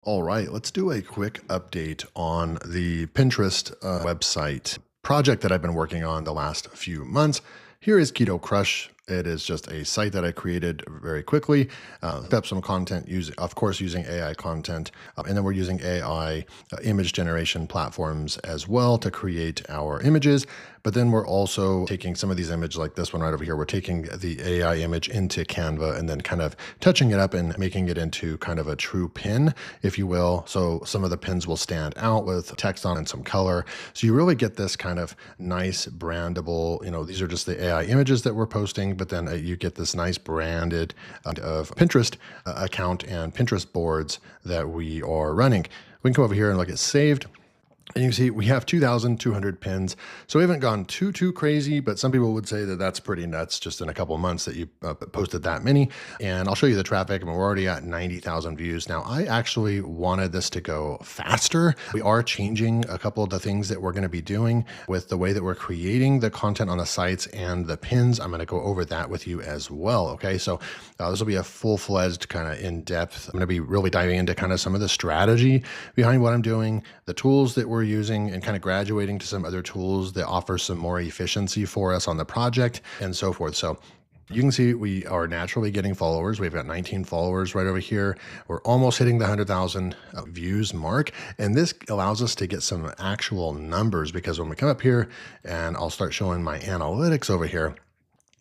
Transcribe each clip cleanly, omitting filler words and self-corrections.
All right, let's do a quick update on the Pinterest website project that I've been working on the last few months. Here is Keto Crush. It is just a site that I created very quickly. Up some content, of course, using AI content, and then we're using AI image generation platforms as well to create our images. But then we're also taking some of these images, like this one right over here. We're taking the AI image into Canva and then kind of touching it up and making it into kind of a true pin, if you will. So some of the pins will stand out with text on and some color. So you really get this kind of nice brandable, these are just the AI images that we're posting, but then you get this nice branded of Pinterest account and Pinterest boards that we are running. We can come over here and look at saved. And you can see we have 2,200 pins. So we haven't gone too crazy, but some people would say that that's pretty nuts just in a couple of months that you posted that many. And I'll show you the traffic. I mean, we're already at 90,000 views. Now, I actually wanted this to go faster. We are changing a couple of the things that we're going to be doing with the way that we're creating the content on the sites and the pins. I'm going to go over that with you as well. Okay, so this will be a full-fledged kind of in-depth. I'm going to be really diving into kind of some of the strategy behind what I'm doing, the tools that we're using, and kind of graduating to some other tools that offer some more efficiency for us on the project and so forth. So you can see we are naturally getting followers. We've got 19 followers right over here. We're almost hitting the 100,000 views mark. And this allows us to get some actual numbers, because when we come up here and I'll start showing my analytics over here,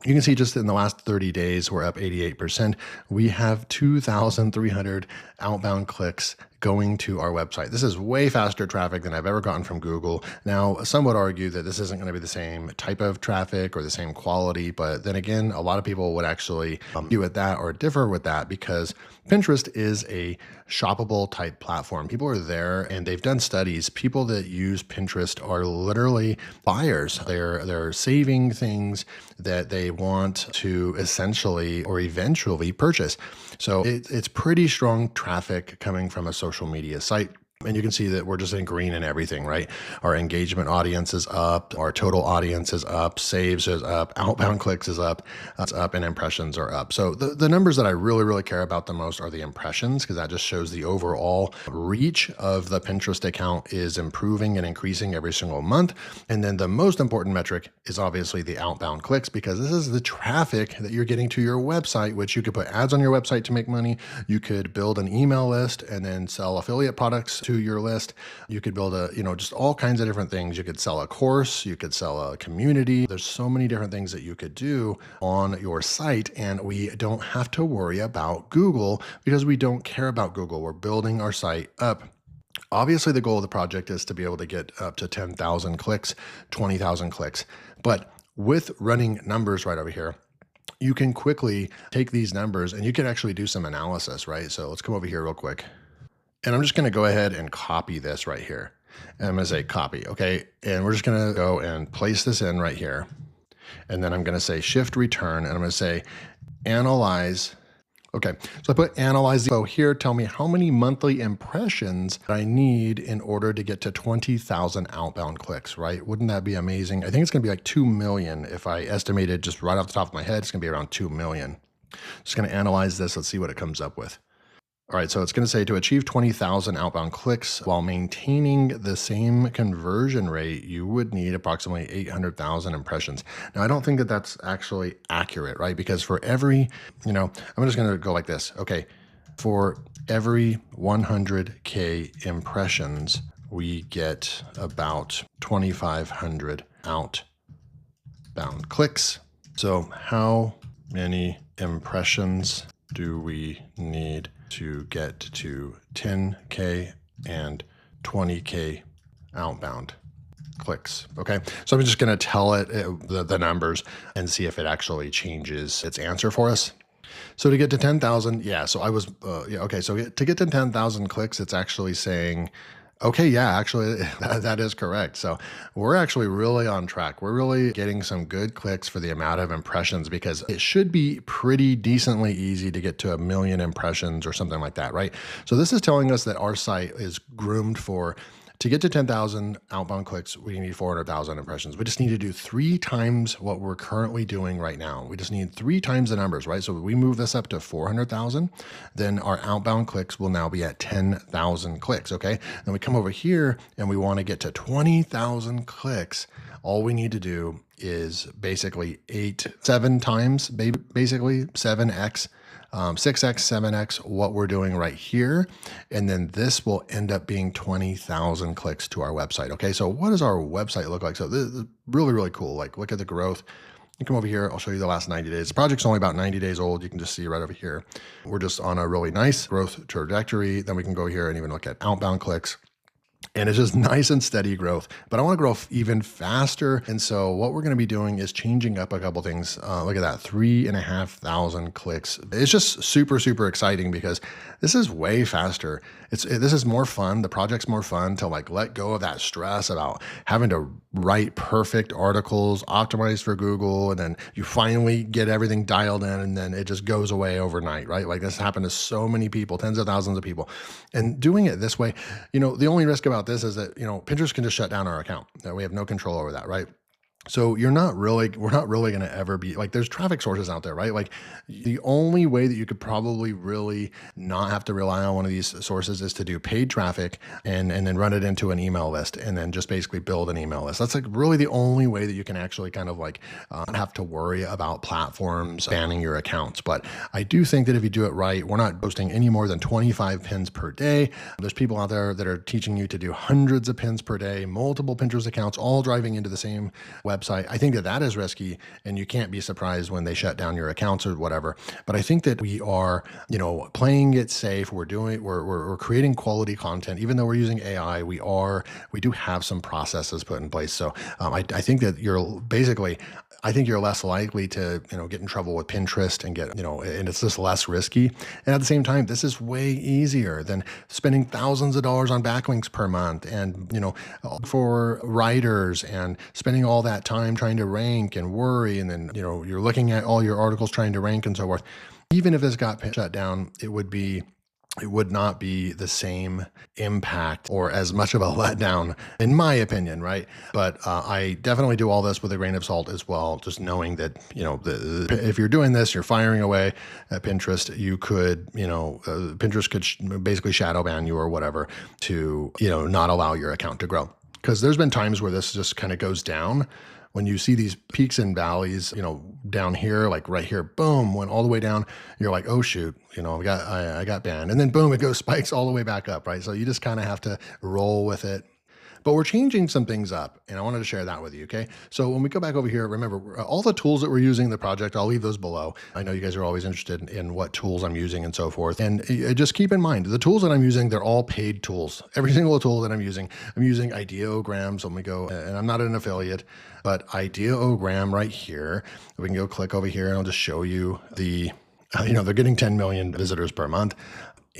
you can see just in the last 30 days, we're up 88%. We have 2,300 outbound clicks going to our website. This is way faster traffic than I've ever gotten from Google. Now, some would argue that this isn't going to be the same type of traffic or the same quality, but then again, a lot of people would actually do with that or differ with that, because Pinterest is a shoppable type platform. People are there and they've done studies. People that use Pinterest are literally buyers. They're saving things that they want to essentially or eventually purchase. So it's pretty strong traffic coming from a social media site. And you can see that we're just in green and everything, right? Our engagement audience is up, our total audience is up, saves is up, outbound clicks is up, it's up, and impressions are up. So the numbers that I really care about the most are the impressions, because that just shows the overall reach of the Pinterest account is improving and increasing every single month. And then the most important metric is obviously the outbound clicks, because this is the traffic that you're getting to your website, which you could put ads on your website to make money. You could build an email list and then sell affiliate products to your list. You could build just all kinds of different things. You could sell a course, you could sell a community. There's so many different things that you could do on your site, and we don't have to worry about Google because we don't care about Google. We're building our site up. Obviously, the goal of the project is to be able to get up to 10,000 clicks, 20,000 clicks. But with running numbers right over here, you can quickly take these numbers and you can actually do some analysis, right? So let's come over here real quick. And I'm just going to go ahead and copy this right here. And I'm going to say copy, okay? And we're just going to go and place this in right here. And then I'm going to say shift return, and I'm going to say analyze. Okay, so I put analyze. So here, tell me how many monthly impressions I need in order to get to 20,000 outbound clicks, right? Wouldn't that be amazing? I think it's going to be like 2 million. If I estimated just right off the top of my head, it's going to be around 2 million. Just going to analyze this. Let's see what it comes up with. All right, so it's going to say to achieve 20,000 outbound clicks while maintaining the same conversion rate, you would need approximately 800,000 impressions. Now, I don't think that that's actually accurate, right? Because for every, I'm just going to go like this. Okay, for every 100K impressions, we get about 2,500 outbound clicks. So how many impressions do we need to get to 10K and 20K outbound clicks? Okay, so I'm just going to tell it the numbers and see if it actually changes its answer for us. So to get to 10,000, yeah, so I was, okay, so to get to 10,000 clicks, it's actually saying, okay, yeah, actually, that is correct. So we're actually really on track. We're really getting some good clicks for the amount of impressions, because it should be pretty decently easy to get to 1 million impressions or something like that, right? So this is telling us that our site is groomed for To get to 10,000 outbound clicks, we need 400,000 impressions. We just need to do 3 times what we're currently doing right now. We just need 3 times the numbers, right? So we move this up to 400,000, then our outbound clicks will now be at 10,000 clicks, okay? Then we come over here and we want to get to 20,000 clicks. All we need to do is basically 7 times, basically 7x, 6x, 7x what we're doing right here. And then this will end up being 20,000 clicks to our website. Okay, so what does our website look like? So this is really, really cool. Like, look at the growth. You come over here, I'll show you the last 90 days. The project's only about 90 days old. You can just see right over here. We're just on a really nice growth trajectory. Then we can go here and even look at outbound clicks. And it's just nice and steady growth, but I want to grow even faster. And so what we're going to be doing is changing up a couple things. Look at that, 3,500 clicks. It's just super, super exciting because this is way faster. This is more fun. The project's more fun to like let go of that stress about having to write perfect articles, optimized for Google, and then you finally get everything dialed in and then it just goes away overnight, right? Like this happened to so many people, tens of thousands of people. And doing it this way, the only risk about this is that, Pinterest can just shut down our account. We have no control over that, right? So we're not really going to ever be like, there's traffic sources out there, right? Like the only way that you could probably really not have to rely on one of these sources is to do paid traffic and then run it into an email list and then just basically build an email list. That's like really the only way that you can actually kind of like not have to worry about platforms banning your accounts. But I do think that if you do it right, we're not posting any more than 25 pins per day. There's people out there that are teaching you to do hundreds of pins per day, multiple Pinterest accounts, all driving into the same website. I think that is risky and you can't be surprised when they shut down your accounts or whatever. But I think that we are, playing it safe. We're creating quality content. Even though we're using AI, we do have some processes put in place. So I think that I think you're less likely to, get in trouble with Pinterest and and it's just less risky. And at the same time, this is way easier than spending thousands of dollars on backlinks per month and, for writers and spending all that time trying to rank and worry. And then, you're looking at all your articles trying to rank and so forth. Even if this got shut down, it would not be the same impact or as much of a letdown, in my opinion, right? But I definitely do all this with a grain of salt as well, just knowing that, if you're doing this, you're firing away at Pinterest, you could, Pinterest could basically shadow ban you or whatever to, not allow your account to grow. Because there's been times where this just kind of goes down. When you see these peaks and valleys, down here, like right here, boom, went all the way down. You're like, oh shoot, I got banned, and then boom, it spikes all the way back up, right? So you just kind of have to roll with it. But we're changing some things up, and I wanted to share that with you, okay? So when we go back over here, remember, all the tools that we're using in the project, I'll leave those below. I know you guys are always interested in what tools I'm using and so forth. And just keep in mind, the tools that I'm using, they're all paid tools. Every single tool that I'm using Ideograms. So let me go, and I'm not an affiliate, but Ideogram right here. We can go click over here, and I'll just show you they're getting 10 million visitors per month.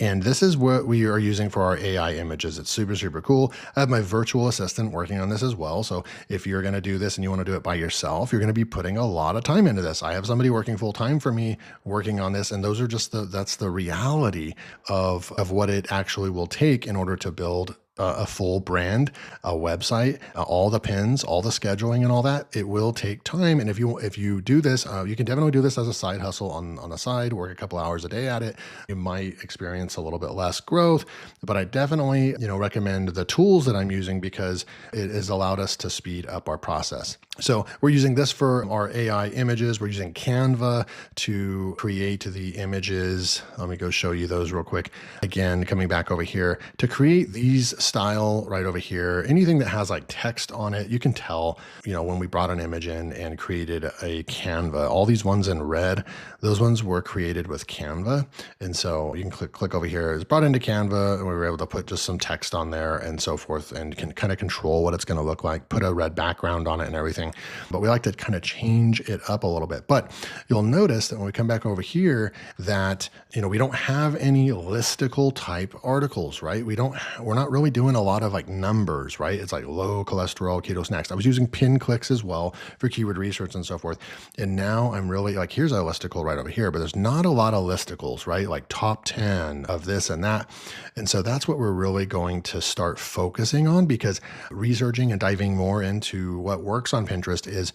And this is what we are using for our AI images. It's super, super cool. I have my virtual assistant working on this as well. So if you're going to do this and you want to do it by yourself, you're going to be putting a lot of time into this. I have somebody working full time for me working on this. And those are just that's the reality of what it actually will take in order to build a full brand, a website, all the pins, all the scheduling and all that. It will take time. And if you do this, you can definitely do this as a side hustle on the side, work a couple hours a day at it. You might experience a little bit less growth, but I definitely, recommend the tools that I'm using because it has allowed us to speed up our process. So we're using this for our AI images. We're using Canva to create the images. Let me go show you those real quick. Again, coming back over here to create these style right over here, anything that has like text on it, you can tell, when we brought an image in and created a Canva, all these ones in red, those ones were created with Canva. And so you can click over here. It's brought into Canva and we were able to put just some text on there and so forth and can kind of control what it's going to look like, put a red background on it and everything. But we like to kind of change it up a little bit. But you'll notice that when we come back over here that, we don't have any listicle type articles, right? We're not really doing a lot of like numbers, right? It's like low cholesterol keto snacks. I was using pin clicks as well for keyword research and so forth. And now I'm really like, here's a listicle right over here, but there's not a lot of listicles, right? Like top 10 of this and that. And so that's what we're really going to start focusing on, because researching and diving more into what works on Pinterest is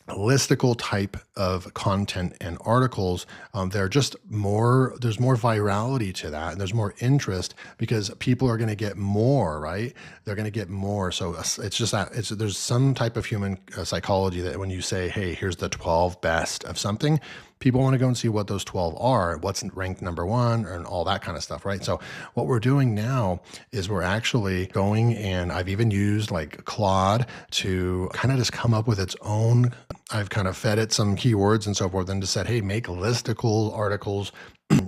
listicle type of content and articles. They're just more, there's more virality to that, and there's more interest because people are going to get more, right? They're going to get more. So it's just that there's some type of human psychology that when you say, hey, here's the 12 best of something, people want to go and see what those 12 are, what's ranked number one, and all that kind of stuff, right? So what we're doing now is we're actually going, and I've even used like Claude to kind of just come up with its own. I've kind of fed it some keywords and so forth, and just said, hey, make listicle articles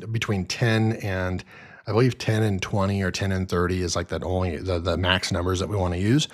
between 10 and I believe 10 and 20 or 10 and 30 is like that only the max numbers that we want to use.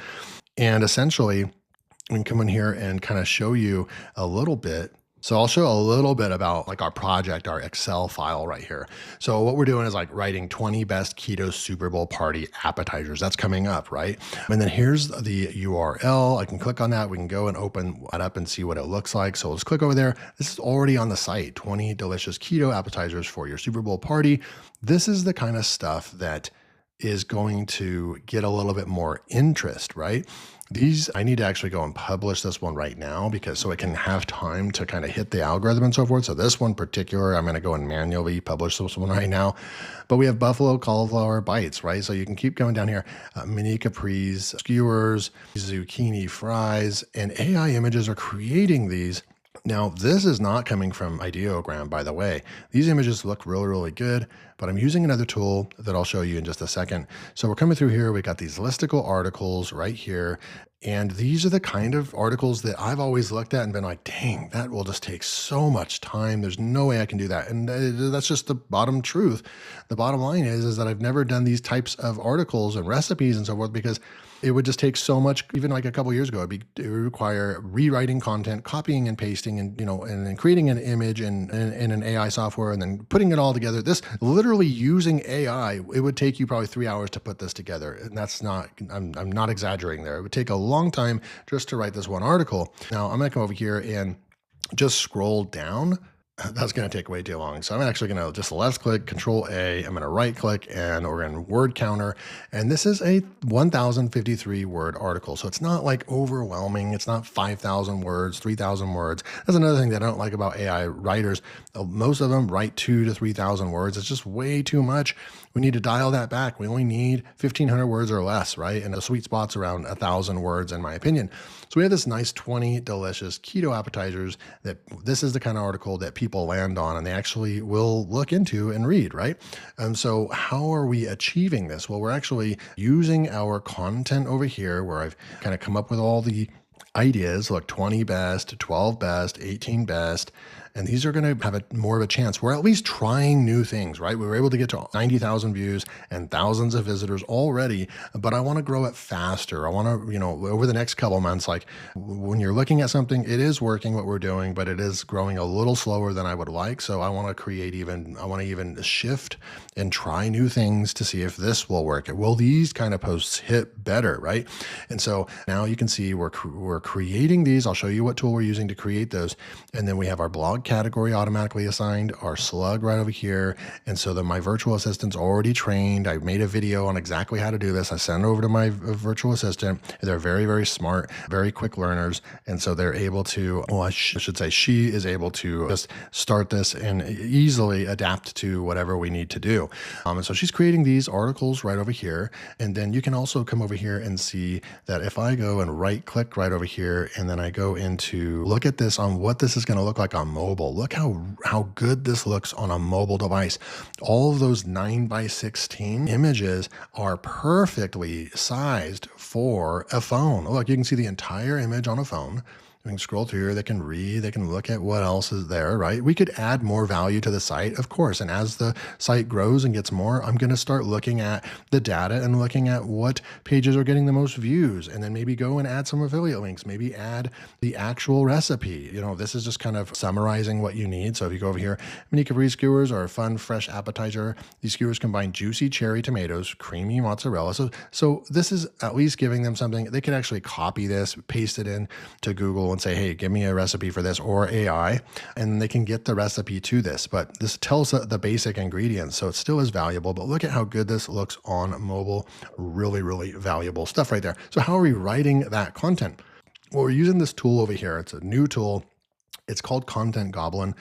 And essentially, we can come in here and kind of show you a little bit. So I'll show a little bit about like our project, our Excel file right here. So what we're doing is like writing 20 best keto Super Bowl party appetizers. That's coming up, right? And then here's the URL. I can click on that. We can go and open that up and see what it looks like. So let's click over there. This is already on the site, 20 delicious keto appetizers for your Super Bowl party. This is the kind of stuff that is going to get a little bit more interest, right? These, I need to actually go and publish this one right now because so it can have time to kind of hit the algorithm and so forth. So this one particular, I'm going to go and manually publish this one right now. But we have buffalo cauliflower bites, right? So you can keep going down here. Mini capris, skewers, zucchini fries, and AI images are creating these. Now, this is not coming from Ideogram, by the way. These images look really, really good, but I'm using another tool that I'll show you in just a second. So we're coming through here. We got these listicle articles right here. And these are the kind of articles that I've always looked at and been like, dang, that will just take so much time. There's no way I can do that. And that's just the bottom truth. The bottom line is that I've never done these types of articles and recipes and so forth because it would just take so much. Even like a couple of years ago, it would require rewriting content, copying and pasting, and and then creating an image in an AI software, and then putting it all together. This literally using AI, it would take you probably 3 hours to put this together, and that's not. I'm not exaggerating there. It would take a long time just to write this one article. Now I'm going to come over here and just scroll down. That's going to take way too long. So I'm actually going to just left click, Control A. I'm going to right click, and we're in word counter. And this is a 1,053 word article. So it's not like overwhelming. It's not 5,000 words, 3,000 words. That's another thing that I don't like about AI writers. Most of them write 2,000 to 3,000 words. It's just way too much. We need to dial that back. We only need 1,500 words or less, right? And the sweet spot's around 1,000 words, in my opinion. So we have this nice 20 delicious keto appetizers that this is the kind of article that people land on and they actually will look into and read, right? And so how are we achieving this? Well, we're actually using our content over here where I've kind of come up with all the ideas, look, 20 best, 12 best, 18 best, and these are going to have more of a chance. We're at least trying new things, right? We were able to get to 90,000 views and thousands of visitors already, but I want to grow it faster. I want to, over the next couple months, like when you're looking at something, it is working what we're doing, but it is growing a little slower than I would like. So I want to even shift and try new things to see if this will work. Will these kind of posts hit better, right? And so now you can see we're creating these. I'll show you what tool we're using to create those. And then we have our blog category automatically assigned, our slug right over here. And so my virtual assistant's already trained. I made a video on exactly how to do this. I sent it over to my virtual assistant. They're very, very smart, very quick learners. And so they're able to, I should say she is able to just start this and easily adapt to whatever we need to do. And so she's creating these articles right over here. And then you can also come over here and see that if I go and right click right over here, and then I go into look at this on what this is going to look like on mobile. Look how good this looks on a mobile device. All of those 9:16 images are perfectly sized for a phone. Look, you can see the entire image on a phone. They can scroll through here, they can read, they can look at what else is there, right? We could add more value to the site, of course. And as the site grows and gets more, I'm going to start looking at the data and looking at what pages are getting the most views, and then maybe go and add some affiliate links, maybe add the actual recipe. This is just kind of summarizing what you need. So if you go over here, mini capri skewers are a fun, fresh appetizer. These skewers combine juicy cherry tomatoes, creamy mozzarella. So this is at least giving them something. They could actually copy this, paste it in to Google and say, hey, give me a recipe for this, or AI, and they can get the recipe to this. But this tells the basic ingredients, so it still is valuable. But look at how good this looks on mobile. Really, really valuable stuff right there. So how are we writing that content? Well, we're using this tool over here. It's a new tool. It's called Content Goblin.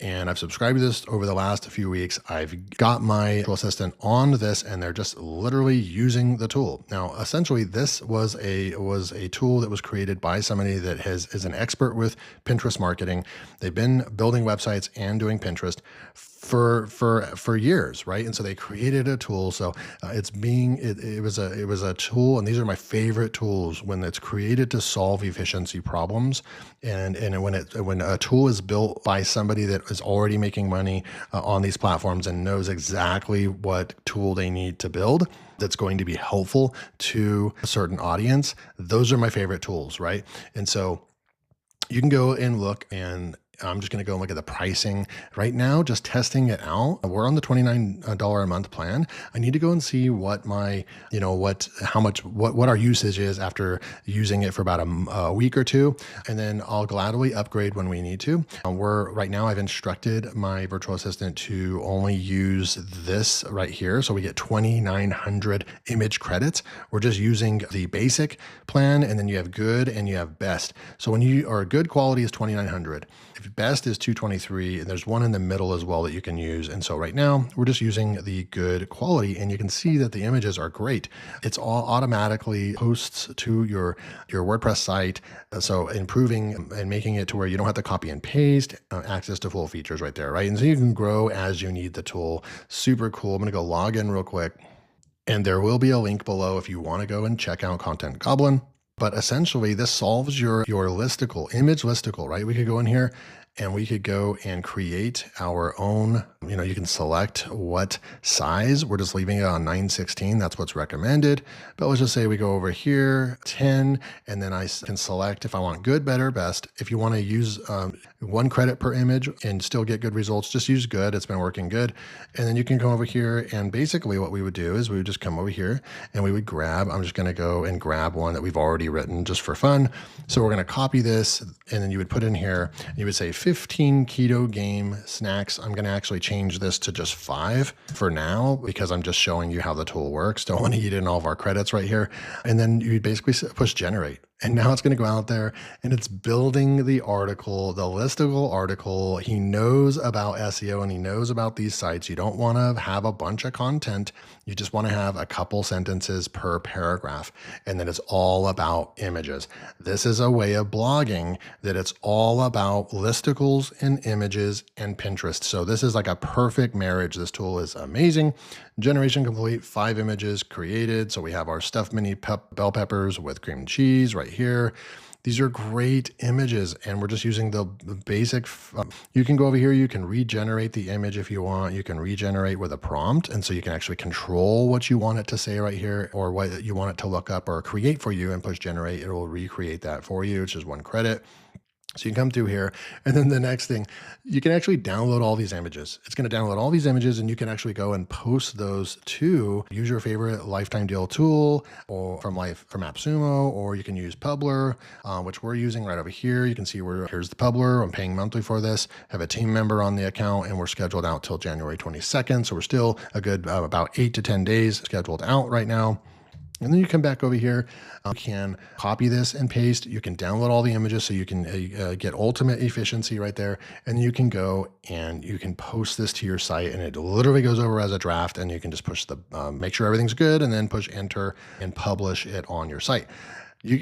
And I've subscribed to this over the last few weeks. I've got my virtual assistant on this, and they're just literally using the tool. Now, essentially, this was a tool that was created by somebody that is an expert with Pinterest marketing. They've been building websites and doing Pinterest for years, right? And so they created a tool. So it was a tool, and these are my favorite tools when it's created to solve efficiency problems. And when a tool is built by somebody that is already making money on these platforms and knows exactly what tool they need to build that's going to be helpful to a certain audience, those are my favorite tools, right? And so you can go and look, and I'm just going to go and look at the pricing right now, just testing it out. We're on the $29 a month plan. I need to go and see what my, what our usage is after using it for about a week or two. And then I'll gladly upgrade when we need to. Right now I've instructed my virtual assistant to only use this right here. So we get 2,900 image credits. We're just using the basic plan, and then you have good and you have best. So when you are good quality is 2,900. If best is 223, and there's one in the middle as well that you can use. And so right now we're just using the good quality, and you can see that the images are great. It's all automatically posts to your WordPress site. So improving and making it to where you don't have to copy and paste, access to full features right there, right? And so you can grow as you need the tool. Super cool. I'm going to go log in real quick, and there will be a link below if you want to go and check out Content Goblin. But essentially, this solves your listicle, image listicle, right? We could go in here and we could go and create our own, you can select what size. We're just leaving it on 916. That's what's recommended. But let's just say we go over here, 10, and then I can select if I want good, better, best. If you want to use 1 credit per image and still get good results, just use good. It's been working good. And then you can come over here, and basically what we would do is we would just come over here and we would grab, I'm just going to go and grab one that we've already written just for fun. So we're going to copy this, and then you would put in here, and you would say 15 keto game snacks. I'm going to actually change this to just 5 for now because I'm just showing you how the tool works. Don't want to eat in all of our credits right here. And then you basically push generate. And now it's going to go out there and it's building the article, the listicle article. He knows about SEO and he knows about these sites. You don't want to have a bunch of content. You just want to have a couple sentences per paragraph. And then it's all about images. This is a way of blogging that it's all about listicles and images and Pinterest. So this is like a perfect marriage. This tool is amazing. Generation complete, 5 images created. So we have our stuffed mini bell peppers with cream cheese right here. These are great images, and we're just using the basic. You can go over here, you can regenerate the image if you want. You can regenerate with a prompt, and so you can actually control what you want it to say right here, or what you want it to look up or create for you, and push generate. It will recreate that for you, which is 1 credit. So you can come through here, and then the next thing, you can actually download all these images. It's going to download all these images, and you can actually go and post those to use your favorite lifetime deal tool, or from AppSumo, or you can use Publer, which we're using right over here. You can see here's the Publer. I'm paying monthly for this. Have a team member on the account, and we're scheduled out till January 22nd. So we're still a good about 8 to 10 days scheduled out right now. And then you come back over here, you can copy this and paste. You can download all the images so you can get ultimate efficiency right there. And you can go and you can post this to your site, and it literally goes over as a draft, and you can just push make sure everything's good, and then push enter and publish it on your site.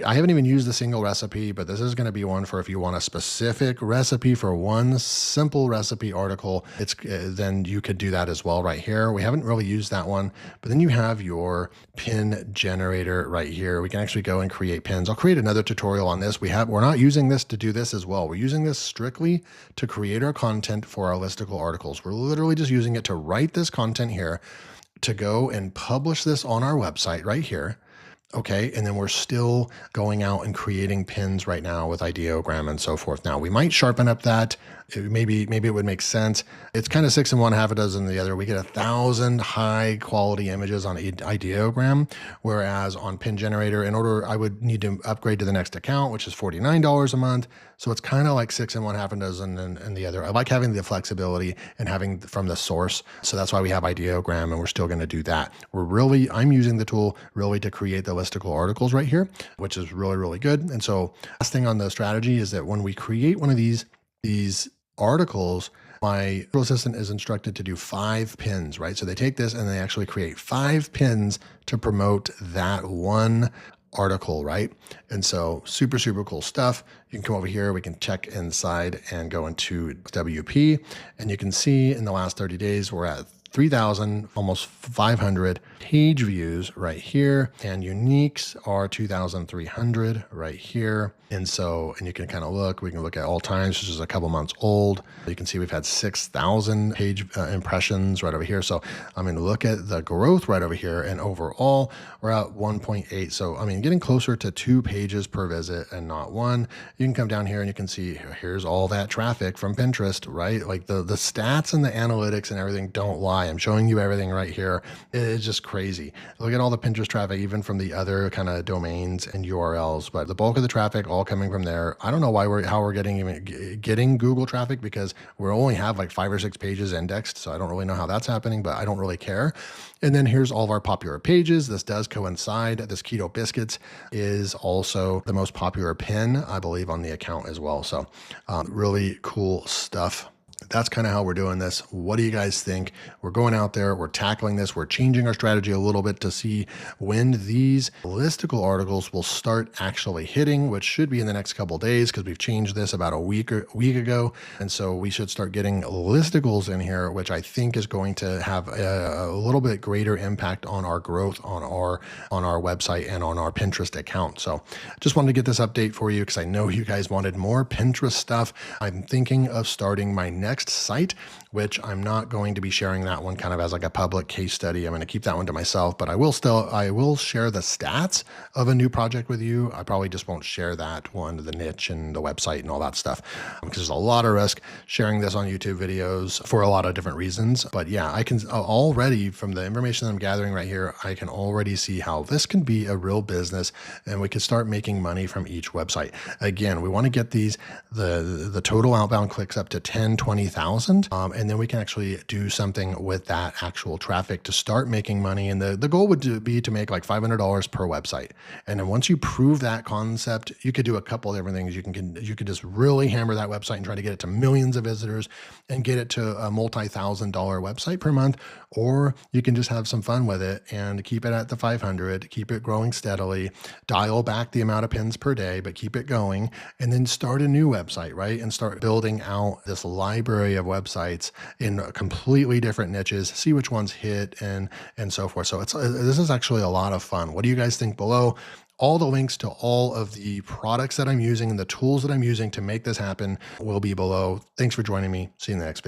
I haven't even used a single recipe, but this is going to be one for if you want a specific recipe for one simple recipe article, then you could do that as well right here. We haven't really used that one, but then you have your pin generator right here. We can actually go and create pins. I'll create another tutorial on this. We're not using this to do this as well. We're using this strictly to create our content for our listicle articles. We're literally just using it to write this content here, to go and publish this on our website right here. Okay, and then we're still going out and creating pins right now with ideogram and so forth. Now we might sharpen up that. Maybe it would make sense. It's kind of 6 in one, half a dozen in the other. We get 1,000 high quality images on ideogram, whereas on pin generator, I would need to upgrade to the next account, which is $49 a month. So it's kind of like 6 in one, half a dozen in the other. I like having the flexibility and having from the source. So that's why we have ideogram, and we're still going to do that. I'm using the tool really to create the listicle articles right here, which is really, really good. And so last thing on the strategy is that when we create one of these articles, my virtual assistant is instructed to do 5 pins, right? So they take this and they actually create 5 pins to promote that one article, right? And so super, super cool stuff. You can come over here, we can check inside and go into WP, and you can see in the last 30 days, we're at 3,000, almost 500 page views right here, and uniques are 2,300 right here. And you can kind of we can look at all times, which is a couple months old. You can see we've had 6,000 page impressions right over here. So, look at the growth right over here, and overall we're at 1.8. So, getting closer to 2 pages per visit and not 1. You can come down here and you can see here's all that traffic from Pinterest, right? Like the stats and the analytics and everything don't lie. I'm showing you everything right here. It's just crazy. Look at all the Pinterest traffic, even from the other kind of domains and URLs, but the bulk of the traffic all coming from there. I don't know how we're getting Google traffic, because we only have like 5 or 6 pages indexed. So I don't really know how that's happening, but I don't really care. And then here's all of our popular pages. This does coincide. This Keto Biscuits is also the most popular pin, I believe, on the account as well. So really cool stuff. That's kind of how we're doing this. What do you guys think? We're going out there, we're tackling this, we're changing our strategy a little bit to see when these listicle articles will start actually hitting, which should be in the next couple of days, because we've changed this about a week ago. And so we should start getting listicles in here, which I think is going to have a little bit greater impact on our growth on our website and on our Pinterest account. So just wanted to get this update for you, because I know you guys wanted more Pinterest stuff. I'm thinking of starting my next site, which I'm not going to be sharing that one kind of as like a public case study. I'm going to keep that one to myself, but I will share the stats of a new project with you. I probably just won't share that one, the niche and the website and all that stuff, because there's a lot of risk sharing this on YouTube videos for a lot of different reasons. But yeah, I can already, from the information that I'm gathering right here, I can already see how this can be a real business, and we can start making money from each website. Again, we want to get the total outbound clicks up to 10, 20,000. And then we can actually do something with that actual traffic to start making money. And the goal would be to make like $500 per website. And then once you prove that concept, you could do a couple of different things. You could just really hammer that website and try to get it to millions of visitors and get it to a multi-$1,000 website per month. Or you can just have some fun with it and keep it at the 500, keep it growing steadily, dial back the amount of pins per day, but keep it going, and then start a new website, right? And start building out this library of websites in completely different niches, see which ones hit and so forth. So this is actually a lot of fun. What do you guys think below? All the links to all of the products that I'm using and the tools that I'm using to make this happen will be below. Thanks for joining me. See you in the next video.